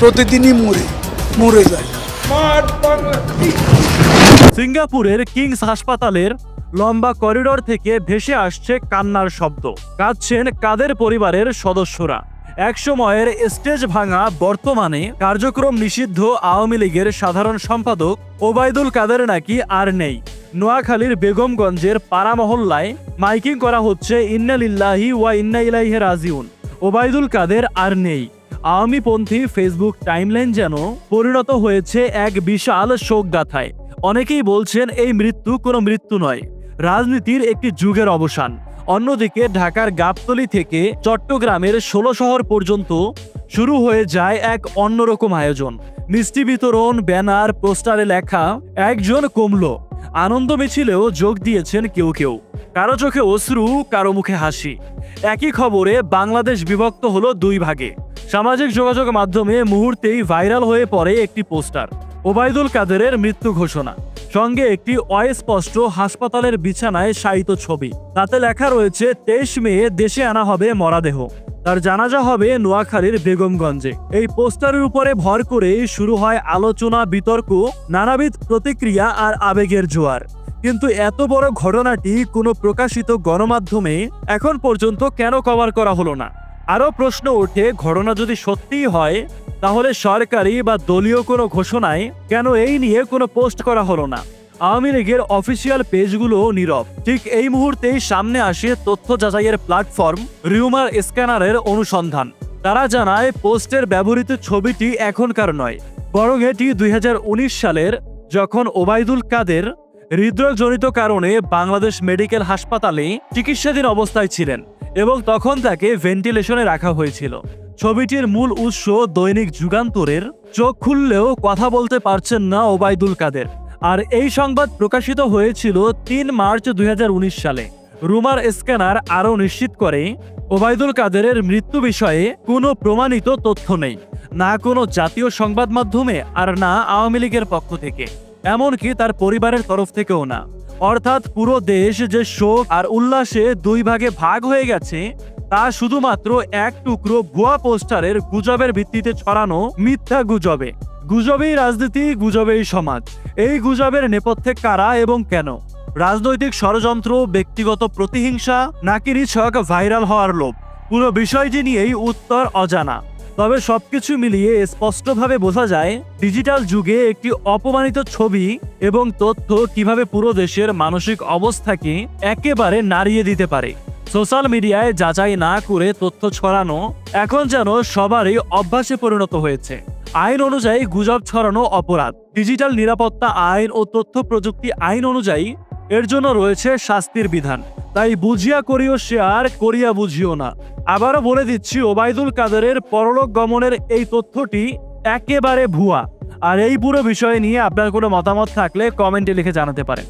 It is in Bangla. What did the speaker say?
প্রতিদিনই মরে যায়। সিঙ্গাপুরের কিংস হাসপাতালের লম্বা করিডোর থেকে ভেসে আসছে কান্নার শব্দ। কাঁদছেন কাদের পরিবারের সদস্যরা। এক সময়ের স্টেজ ভাঙা, বর্তমানে কার্যক্রম নিষিদ্ধ আওয়ামী লীগের সাধারণ সম্পাদক ওবায়দুল কাদের নাকি আর নেই। নোয়াখালীর বেগমগঞ্জের পাড়া মহল্লায় মাইকিং করা হচ্ছে ইন্না লিল্লাহি ওয়া ইন্না ইলাইহি রাজিউন। ওবায়দুল কাদের আর নেই। আওয়ামীপন্থী ফেসবুক টাইমলাইন যেন পরিণত হয়েছে এক বিশাল শোকগাথায়। অনেকেই বলছেন এই মৃত্যু কোনো মৃত্যু নয়, রাজনীতির একটি যুগের অবসান। অন্যদিকে ঢাকার গাবতলী থেকে চট্টগ্রামের ১৬ শহর পর্যন্ত শুরু হয়ে যায় এক অন্যরকম আয়োজন। মিষ্টি বিতরণ, ব্যানার, পোস্টারে লেখা একজন কমলো। আনন্দ মিছিলেও যোগ দিয়েছেন কেউ কেউ। কারো চোখে অশ্রু, কারো মুখে হাসি। একই খবরে বাংলাদেশ বিভক্ত হলো দুই ভাগে। সামাজিক যোগাযোগ মাধ্যমে মুহূর্তেই ভাইরাল হয়ে পড়ে একটি পোস্টার, ওবায়দুল কাদেরের মৃত্যু ঘোষণা, সঙ্গে একটি অস্পষ্ট হাসপাতালের বিছানায় শায়িত ছবি। তাতে লেখা রয়েছে ২৩ মে দেশে আনা হবে মরাদেহ, তার জানাজা হবে নোয়াখালীর বেগমগঞ্জে। এই পোস্টারের উপরে ভর করে শুরু হয় আলোচনা, বিতর্ক, নানাবিধ প্রতিক্রিয়া আর আবেগের জোয়ার। কিন্তু এত বড় ঘটনাটি কোনো প্রকাশিত গণমাধ্যমে এখন পর্যন্ত কেন কভার করা হলো না? আরও প্রশ্ন ওঠে, ঘটনা যদি সত্যিই হয় তাহলে সরকারি বা দলীয় কোনো ঘোষণায় কেন এই নিয়ে কোনো পোস্ট করা হলো না? আওয়ামী লীগের অফিসিয়াল পেজগুলো নীরব। ঠিক এই মুহূর্তেই সামনে আসে তথ্য যাচাইয়ের প্ল্যাটফর্ম রিউমার স্ক্যানারের অনুসন্ধান। তারা জানায় পোস্টের ব্যবহৃত ছবিটি এখনকার নয়, বরং এটি ২০১৯ সালের, যখন ওবায়দুল কাদের হৃদরোগজনিত কারণে বাংলাদেশ মেডিকেল হাসপাতালে চিকিৎসাধীন অবস্থায় ছিলেন এবং তখন তাকে ভেন্টিলেশনে রাখা হয়েছিল। ছবিটির মূল উৎস দৈনিক যুগান্তরের। চোখ খুললেও কথা বলতে পারছেন না ওবায়দুল কাদের। আর এই সংবাদ প্রকাশিত হয়েছিল ৩ মার্চ ২০১৯ সালে। রুমার স্ক্যানার আরও নিশ্চিত করে, ওবায়দুল কাদেরের মৃত্যু বিষয়ে কোনো প্রমাণিত তথ্য নেই, না কোনো জাতীয় সংবাদ মাধ্যমে আর না আওয়ামী লীগের পক্ষ থেকে, এমনকি তার পরিবারের তরফ থেকেও না। অর্থাৎ পুরো দেশ যে শোক আর উল্লাসে দুই ভাগে ভাগ হয়ে গেছে, তা শুধুমাত্র এক টুকরো ভুয়া পোস্টারের গুজবের ভিত্তিতে ছড়ানো মিথ্যা গুজবে। গুজবেই রাজনীতি, গুজবেই সমাজ। এই গুজবের নেপথ্যে কারা এবং কেন? রাজনৈতিক ষড়যন্ত্র, ব্যক্তিগত প্রতিহিংসা, নাকি নিছক ভাইরাল হওয়ার লোভ? পুরো বিষয়টি নিয়েই উত্তর অজানা। তবে সবকিছু মিলিয়ে স্পষ্টভাবে বোঝা যায়, ডিজিটাল যুগে একটি অপমানিত ছবি এবং তথ্য কিভাবে পুরো দেশের মানসিক অবস্থাকে একেবারে নাড়িয়ে দিতে পারে। সোশ্যাল মিডিয়ায় যাচাই না করে তথ্য ছড়ানো এখন যেন সবারই অভ্যাসে পরিণত হয়েছে। আইন অনুযায়ী গুজব ছড়ানো অপরাধ। ডিজিটাল নিরাপত্তা আইন ও তথ্য প্রযুক্তি আইন অনুযায়ী এর জন্য রয়েছে শাস্তির বিধান। তাই বুঝিয়া করিও শেয়ার, করিয়া বুঝিও না। আবারও বলে দিচ্ছি, ওবায়দুল কাদেরের পরলোক গমনের এই তথ্যটি একেবারে ভুয়া। আর এই পুরো বিষয় নিয়ে আপনার কোনো মতামত থাকলে কমেন্টে লিখে জানাতে পারেন।